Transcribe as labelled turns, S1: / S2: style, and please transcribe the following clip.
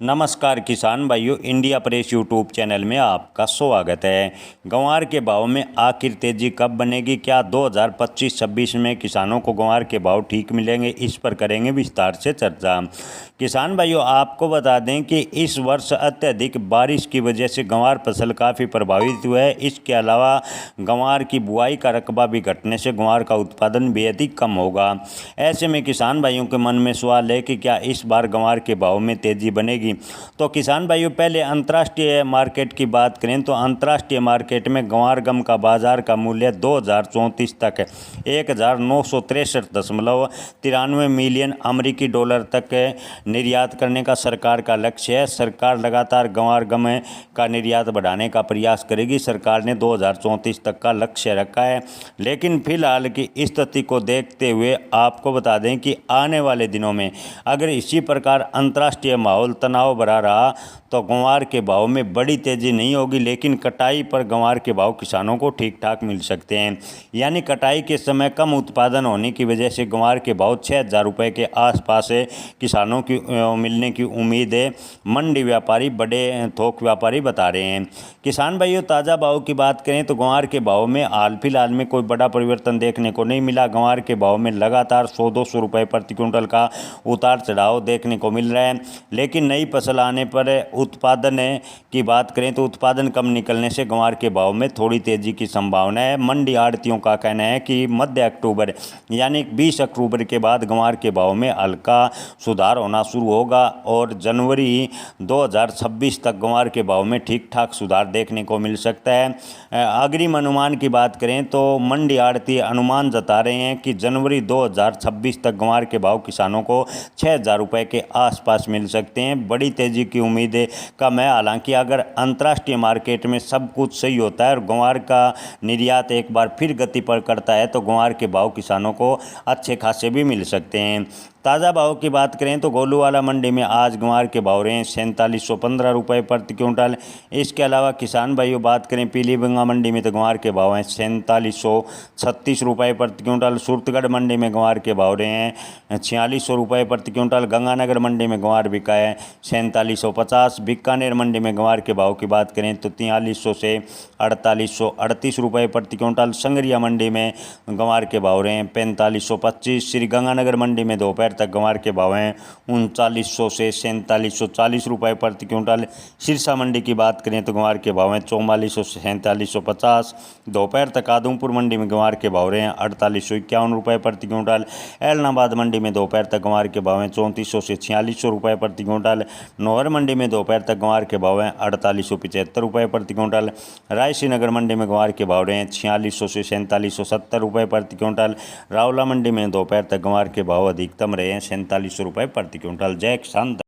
S1: नमस्कार किसान भाइयों, इंडिया प्रेस यूट्यूब चैनल में आपका स्वागत है। ग्वार के भाव में आखिर तेजी कब बनेगी? क्या 2025-26 में किसानों को ग्वार के भाव ठीक मिलेंगे? इस पर करेंगे विस्तार से चर्चा। किसान भाइयों, आपको बता दें कि इस वर्ष अत्यधिक बारिश की वजह से ग्वार फसल काफ़ी प्रभावित हुआ है। इसके अलावा ग्वार की बुआई का रकबा भी घटने से ग्वार का उत्पादन भी अधिक कम होगा। ऐसे में किसान भाइयों के मन में सवाल है कि क्या इस बार ग्वार के भाव में तेजी बनेगी? तो किसान भाइयों, पहले अंतर्राष्ट्रीय मार्केट की बात करें तो अंतर्राष्ट्रीय मार्केट में ग्वार गम का बाजार का मूल्य 2034 तक 1963.93 मिलियन अमेरिकी डॉलर तक निर्यात करने का सरकार का लक्ष्य है। सरकार लगातार ग्वार गम का निर्यात बढ़ाने का प्रयास करेगी। सरकार ने 2034 तक का लक्ष्य रखा है, लेकिन फिलहाल की स्थिति को देखते हुए आपको बता दें कि आने वाले दिनों में अगर इसी प्रकार अंतर्राष्ट्रीय माहौल तनाव बढ़ा रहा तो ग्वार के भाव में बड़ी तेजी नहीं होगी, लेकिन कटाई पर ग्वार के भाव किसानों को ठीक ठाक मिल सकते हैं। यानी कटाई के समय कम उत्पादन होने की वजह से ग्वार के भाव 6,000 रुपये के आसपास किसानों की मिलने की उम्मीद है। मंडी व्यापारी, बड़े थोक व्यापारी बता रहे हैं। किसान भाइयों, ताज़ा भाव की बात करें तो ग्वार के भाव में हाल फिलहाल में कोई बड़ा परिवर्तन देखने को नहीं मिला। ग्वार के भाव में लगातार 100-200 रुपये प्रति क्विंटल का उतार चढ़ाव देखने को मिल रहा है, लेकिन नई फसल आने पर उत्पादन की बात करें तो उत्पादन कम निकलने से ग्वार के भाव में थोड़ी तेजी की संभावना है। मंडी आढ़तियों का कहना है कि मध्य अक्टूबर यानी 20 अक्टूबर के बाद ग्वार के भाव में हल्का सुधार होना शुरू होगा और जनवरी 2026 तक ग्वार के भाव में ठीक ठाक सुधार देखने को मिल सकता है। अग्रिम अनुमान की बात करें तो मंडी आढ़ती अनुमान जता रहे हैं कि जनवरी 2026 तक ग्वार के भाव किसानों को 6,000 रुपये के आसपास मिल सकते हैं। बड़ी तेजी की उम्मीद कम है। हालांकि अगर अंतर्राष्ट्रीय मार्केट में सब कुछ सही होता है और ग्वार का निर्यात एक बार फिर गति पर करता है तो ग्वार के भाव किसानों को अच्छे खासे भी मिल सकते हैं। ताज़ा भाव की बात करें तो गोलूवाला मंडी में आज ग्वार के भाव रहे हैं 4715 रुपये प्रति क्विंटल। इसके अलावा किसान भाइयों बात करें पीलीभीत मंडी में तो ग्वार के भाव हैं 4736 रुपये प्रति क्विंटल। सूरतगढ़ मंडी में ग्वार के भाव रहे हैं 4600 रुपये प्रति क्विंटल। गंगानगर मंडी में ग्वार बिका है 4750। बीकानेर मंडी में ग्वार के भाव की बात करें तो 4300 से 4838 रुपये प्रति क्विंटल। संगरिया मंडी में ग्वार के भाव रहे हैं 4525। श्री गंगानगर मंडी में दोपहर तक ग्वार के भाव हैं 3900 से 4740 रुपये प्रति क्विंटल। सिरसा मंडी की बात करें तो ग्वार के भाव हैं 4400 से 4750। दोपहर तक आदमपुर मंडी में ग्वार के भाव रहे हैं 4851 रुपये प्रति क्विंटल। एलनाबाद मंडी में दोपहर तक ग्वार के भाव हैं 3400 से 4600 रुपये प्रति क्विंटल। नौहर मंडी में दोपहर तक ग्वार के भाव हैं 4875 रुपये प्रति क्विंटल। रायसीनगर मंडी में ग्वार के भाव रहे हैं 4600 से 4770 रुपये प्रति क्विंटल। रावला मंडी में दोपहर तक ग्वार के भाव अधिकतम रहे हैं 4700 रुपये प्रति क्विंटल। जय किसान।